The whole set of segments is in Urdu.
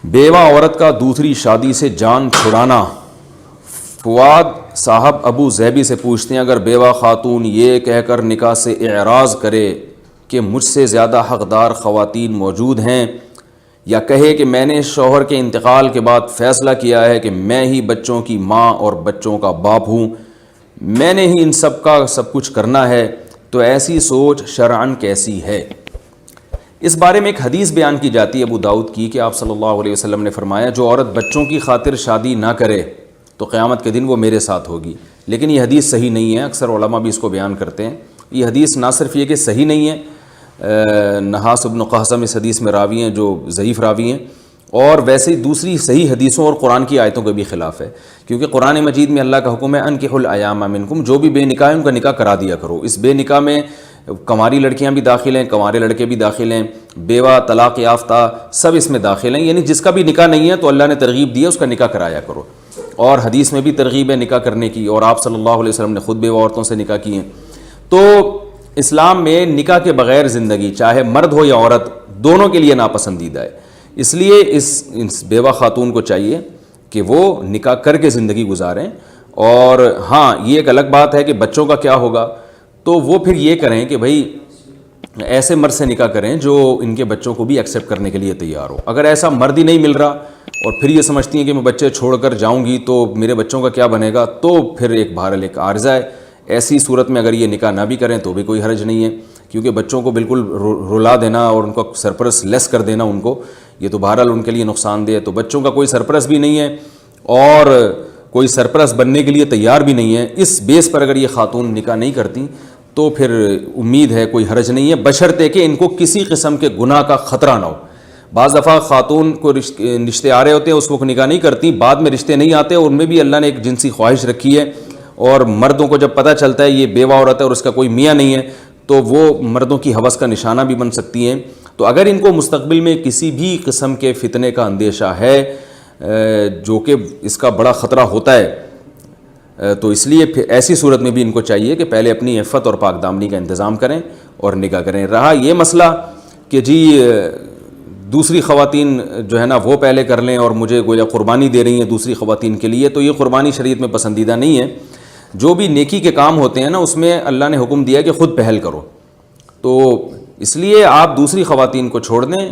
بیوہ عورت کا دوسری شادی سے جان چھڑانا۔ فواد صاحب ابو زیبی سے پوچھتے ہیں، اگر بیوہ خاتون یہ کہہ کر نکاح سے اعراض کرے کہ مجھ سے زیادہ حقدار خواتین موجود ہیں، یا کہے کہ میں نے شوہر کے انتقال کے بعد فیصلہ کیا ہے کہ میں ہی بچوں کی ماں اور بچوں کا باپ ہوں، میں نے ہی ان سب کا سب کچھ کرنا ہے، تو ایسی سوچ شرعاً کیسی ہے؟ اس بارے میں ایک حدیث بیان کی جاتی ہے ابو داؤد کی کہ آپ صلی اللہ علیہ وسلم نے فرمایا، جو عورت بچوں کی خاطر شادی نہ کرے تو قیامت کے دن وہ میرے ساتھ ہوگی۔ لیکن یہ حدیث صحیح نہیں ہے، اکثر علماء بھی اس کو بیان کرتے ہیں۔ یہ حدیث نہ صرف یہ کہ صحیح نہیں ہے، نحاس بن قاسم اس حدیث میں راوی ہیں جو ضعیف راوی ہیں، اور ویسے ہی دوسری صحیح حدیثوں اور قرآن کی آیتوں کے بھی خلاف ہے، کیونکہ قرآن مجید میں اللہ کا حکم ہے انکحوا الایام منکم، جو بھی بے نکاح ہیں ان کا نکاح کرا دیا کرو۔ اس بے نکاح میں کنواری لڑکیاں بھی داخل ہیں، کنوارے لڑکے بھی داخل ہیں، بیوہ طلاق یافتہ سب اس میں داخل ہیں، یعنی جس کا بھی نکاح نہیں ہے تو اللہ نے ترغیب دی ہے اس کا نکاح کرایا کرو۔ اور حدیث میں بھی ترغیب ہے نکاح کرنے کی، اور آپ صلی اللہ علیہ وسلم نے خود بیوہ عورتوں سے نکاح کیے ہیں۔ تو اسلام میں نکاح کے بغیر زندگی، چاہے مرد ہو یا عورت، دونوں کے لیے ناپسندیدہ ہے۔ اس لیے اس بیوہ خاتون کو چاہیے کہ وہ نکاح کر کے زندگی گزاریں۔ اور ہاں، یہ ایک الگ بات ہے کہ بچوں کا کیا ہوگا، تو وہ پھر یہ کریں کہ بھائی ایسے مرد سے نکاح کریں جو ان کے بچوں کو بھی ایکسیپٹ کرنے کے لیے تیار ہو۔ اگر ایسا مرد ہی نہیں مل رہا اور پھر یہ سمجھتی ہیں کہ میں بچے چھوڑ کر جاؤں گی تو میرے بچوں کا کیا بنے گا، تو پھر ایک بہرحال ایک عارضہ ہے۔ ایسی صورت میں اگر یہ نکاح نہ بھی کریں تو بھی کوئی حرج نہیں ہے، کیونکہ بچوں کو بالکل رلا دینا اور ان کو سرپرست لیس کر دینا ان کو، یہ تو بہرحال ان کے لیے نقصان دہ ہے۔ تو بچوں کا کوئی سرپرست بھی نہیں ہے اور کوئی سرپرست بننے کے لیے تیار بھی نہیں ہے، اس بیس پر اگر یہ خاتون نکاح نہیں کرتی تو پھر امید ہے کوئی حرج نہیں ہے، بشرطے کہ ان کو کسی قسم کے گناہ کا خطرہ نہ ہو۔ بعض دفعہ خاتون کو رشتے آ رہے ہوتے ہیں، اس کو نکاح نہیں کرتی، بعد میں رشتے نہیں آتے، اور ان میں بھی اللہ نے ایک جنسی خواہش رکھی ہے، اور مردوں کو جب پتہ چلتا ہے یہ بیوہ عورت ہے اور اس کا کوئی میاں نہیں ہے تو وہ مردوں کی ہوس کا نشانہ بھی بن سکتی ہیں۔ تو اگر ان کو مستقبل میں کسی بھی قسم کے فتنے کا اندیشہ ہے، جو کہ اس کا بڑا خطرہ ہوتا ہے، تو اس لیے پھر ایسی صورت میں بھی ان کو چاہیے کہ پہلے اپنی عفت اور پاک دامنی کا انتظام کریں اور نکاح کریں۔ رہا یہ مسئلہ کہ جی دوسری خواتین جو ہے نا وہ پہلے کر لیں اور مجھے گویا قربانی دے رہی ہیں دوسری خواتین کے لیے، تو یہ قربانی شریعت میں پسندیدہ نہیں ہے۔ جو بھی نیکی کے کام ہوتے ہیں نا اس میں اللہ نے حکم دیا کہ خود پہل کرو، تو اس لیے آپ دوسری خواتین کو چھوڑ دیں۔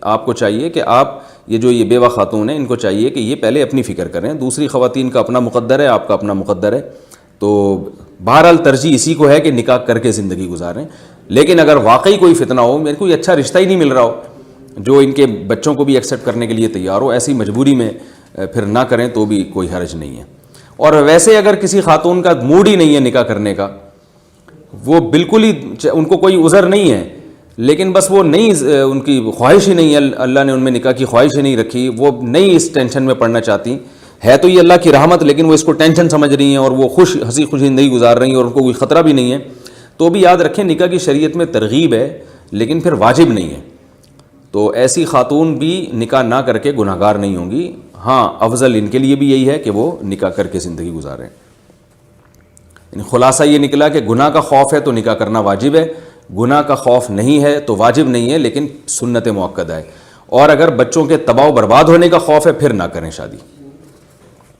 آپ کو چاہیے کہ آپ یہ بیوہ خاتون ہیں ان کو چاہیے کہ یہ پہلے اپنی فکر کریں، دوسری خواتین کا اپنا مقدر ہے، آپ کا اپنا مقدر ہے، تو بہرحال ترجیح اسی کو ہے کہ نکاح کر کے زندگی گزاریں۔ لیکن اگر واقعی کوئی فتنہ ہو، میرے کو کوئی اچھا رشتہ ہی نہیں مل رہا ہو جو ان کے بچوں کو بھی ایکسیپٹ کرنے کے لیے تیار ہو، ایسی مجبوری میں پھر نہ کریں تو بھی کوئی حرج نہیں ہے۔ اور ویسے اگر کسی خاتون کا موڈ ہی نہیں ہے نکاح کرنے کا، وہ بالکل ہی ان کو کوئی عذر نہیں ہے، لیکن بس وہ نہیں، ان کی خواہش ہی نہیں ہے، اللہ نے ان میں نکاح کی خواہش ہی نہیں رکھی، وہ نہیں اس ٹینشن میں پڑنا چاہتی ہے، تو یہ اللہ کی رحمت، لیکن وہ اس کو ٹینشن سمجھ رہی ہیں اور وہ ہنسی خوشی زندگی گزار رہی ہیں اور ان کو کوئی خطرہ بھی نہیں ہے، تو بھی یاد رکھیں نکاح کی شریعت میں ترغیب ہے لیکن پھر واجب نہیں ہے۔ تو ایسی خاتون بھی نکاح نہ کر کے گناہ گار نہیں ہوں گی۔ ہاں، افضل ان کے لیے بھی یہی ہے کہ وہ نکاح کر کے زندگی گزاریں۔ خلاصہ یہ نکلا کہ گناہ کا خوف ہے تو نکاح کرنا واجب ہے، گناہ کا خوف نہیں ہے تو واجب نہیں ہے لیکن سنت مؤکدہ ہے، اور اگر بچوں کے تباہ و برباد ہونے کا خوف ہے پھر نہ کریں شادی۔